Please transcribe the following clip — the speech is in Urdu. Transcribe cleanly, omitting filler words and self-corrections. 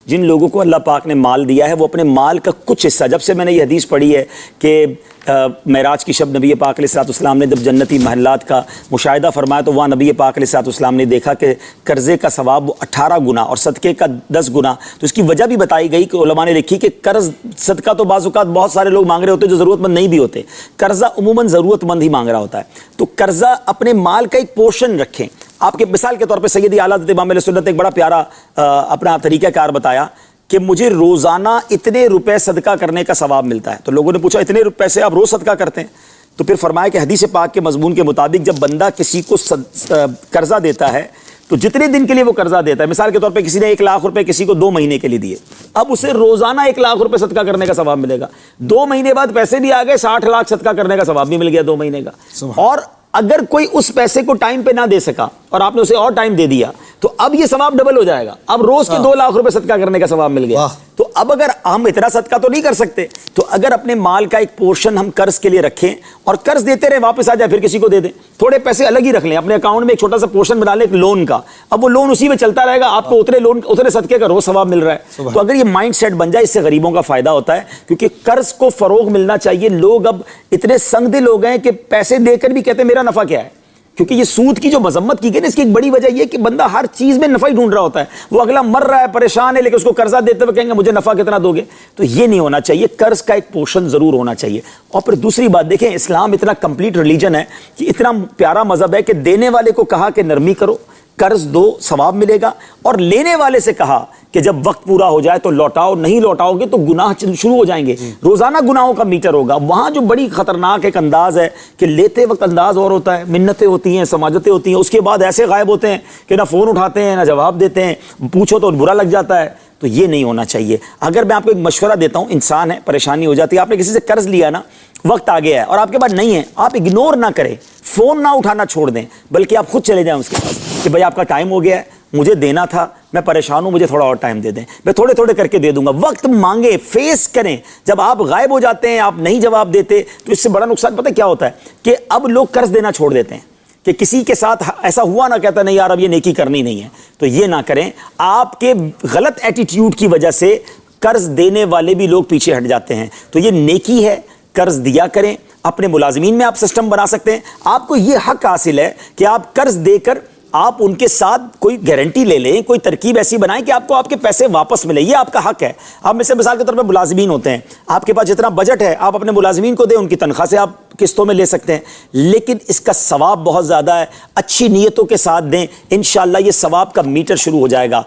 جن لوگوں کو اللہ پاک نے مال دیا ہے وہ اپنے مال کا کچھ حصہ، جب سے میں نے یہ حدیث پڑھی ہے کہ معراج کی شب نبی پاک علیہ الصلوۃ والسلام نے جب جنتی محلات کا مشاہدہ فرمایا تو وہاں نبی پاک علیہ الصلوۃ والسلام نے دیکھا کہ قرضے کا ثواب وہ 18 گنا اور صدقے کا 10 گنا. تو اس کی وجہ بھی بتائی گئی کہ علماء نے لکھی کہ قرض صدقہ تو بعض اوقات بہت سارے لوگ مانگ رہے ہوتے جو ضرورت مند نہیں بھی ہوتے، قرضہ عموماً ضرورت مند ہی مانگ رہا ہوتا ہے. تو قرضہ اپنے مال کا ایک پورشن رکھیں. آپ کے مثال کے طور پہ سیدی اعلیٰ حضرت امام علیہ سنت نے ایک بڑا پیارا اپنا طریقہ کار بتایا کہ مجھے روزانہ اتنے روپے صدقہ کرنے کا ثواب ملتا ہے. تو لوگوں نے پوچھا اتنے پیسے آپ روز صدقہ کرتے ہیں؟ تو پھر فرمایا کہ حدیث پاک کے مضمون کے مطابق جب بندہ کسی کو قرضہ دیتا ہے تو جتنے دن کے لیے وہ قرضہ دیتا ہے، مثال کے طور پہ کسی نے 1 لاکھ روپے کسی کو 2 مہینے کے لیے دیے، اب اسے روزانہ 1 لاکھ روپے صدقہ کرنے کا ثواب ملے گا. 2 مہینے بعد پیسے بھی آ گئے، 60 لاکھ صدقہ کرنے کا ثواب بھی مل گیا 2 مہینے کا. اور اگر کوئی اس پیسے کو ٹائم پہ نہ دے سکا اور آپ نے اسے اور ٹائم دے دیا تو اب یہ ثواب ڈبل ہو جائے گا. اب روز کے 2 لاکھ روپے صدقہ کرنے کا ثواب مل گیا. تو اب اگر ہم اتنا صدقہ تو نہیں کر سکتے، تو اگر اپنے مال کا ایک پورشن ہم قرض کے لیے رکھیں اور قرض دیتے رہے، واپس آ جائے پھر کسی کو دے دیں. تھوڑے پیسے الگ ہی رکھ لیں اپنے اکاؤنٹ میں، ایک چھوٹا سا پورشن بنا لیں ایک لون کا. اب وہ لون اسی میں چلتا رہے گا، آپ کو اتنے صدقے کا روز ثواب مل رہا ہے. تو اگر یہ مائنڈ سیٹ بن جائے، اس سے غریبوں کا فائدہ ہوتا ہے، کیونکہ قرض کو فروغ ملنا چاہیے. لوگ اب اتنے سنگ دل ہو گئے کہ پیسے دے کر بھی کہتے ہیں میرا نفع کیا ہے. کیونکہ یہ سود کی جو مذمت کی گئی نا، اس کی ایک بڑی وجہ یہ کہ بندہ ہر چیز میں نفع ہی ڈھونڈ رہا ہوتا ہے. وہ اگلا مر رہا ہے، پریشان ہے، لیکن اس کو قرضہ دیتے ہوئے کہیں گے مجھے نفع کتنا دو گے. تو یہ نہیں ہونا چاہیے. قرض کا ایک پورشن ضرور ہونا چاہیے. اور پھر دوسری بات دیکھیں، اسلام اتنا کمپلیٹ ریلیجن ہے کہ اتنا پیارا مذہب ہے کہ دینے والے کو کہا کہ نرمی کرو، قرض دو، ثواب ملے گا. اور لینے والے سے کہا کہ جب وقت پورا ہو جائے تو لوٹاؤ، نہیں لوٹاؤ گے تو گناہ شروع ہو جائیں گے. روزانہ گناہوں کا میٹر ہوگا. وہاں جو بڑی خطرناک ایک انداز ہے کہ لیتے وقت انداز اور ہوتا ہے، منتیں ہوتی ہیں، سماجتیں ہوتی ہیں، اس کے بعد ایسے غائب ہوتے ہیں کہ نہ فون اٹھاتے ہیں نہ جواب دیتے ہیں، پوچھو تو برا لگ جاتا ہے. تو یہ نہیں ہونا چاہیے. اگر میں آپ کو ایک مشورہ دیتا ہوں، انسان ہے، پریشانی ہو جاتی ہے، آپ نے کسی سے قرض لیا نا، وقت آ گیا ہے اور آپ کے پاس نہیں ہے، آپ اگنور نہ کریں، فون نہ اٹھانا چھوڑ دیں، بلکہ آپ خود چلے جائیں اس کے پاس کہ بھائی آپ کا ٹائم ہو گیا ہے، مجھے دینا تھا، میں پریشان ہوں، مجھے تھوڑا اور ٹائم دے دیں، میں تھوڑے تھوڑے کر کے دے دوں گا. وقت مانگے، فیس کریں. جب آپ غائب ہو جاتے ہیں، آپ نہیں جواب دیتے، تو اس سے بڑا نقصان پتہ کیا ہوتا ہے کہ اب لوگ قرض دینا چھوڑ دیتے ہیں. کہ کسی کے ساتھ ایسا ہوا نہ کہتا نہیں یار اب یہ نیکی کرنی نہیں ہے. تو یہ نہ کریں. آپ کے غلط ایٹیٹیوڈ کی وجہ سے قرض دینے والے بھی لوگ پیچھے ہٹ جاتے ہیں. تو یہ نیکی ہے، قرض دیا کریں. اپنے ملازمین میں آپ سسٹم بنا سکتے ہیں. آپ کو یہ حق حاصل ہے کہ آپ قرض دے کر آپ ان کے ساتھ کوئی گارنٹی لے لیں، کوئی ترکیب ایسی بنائیں کہ آپ کو آپ کے پیسے واپس ملے. یہ آپ کا حق ہے. آپ میں سے مثال کے طور پہ ملازمین ہوتے ہیں، آپ کے پاس جتنا بجٹ ہے آپ اپنے ملازمین کو دیں، ان کی تنخواہ سے آپ قسطوں میں لے سکتے ہیں، لیکن اس کا ثواب بہت زیادہ ہے. اچھی نیتوں کے ساتھ دیں، انشاءاللہ یہ ثواب کا میٹر شروع ہو جائے گا.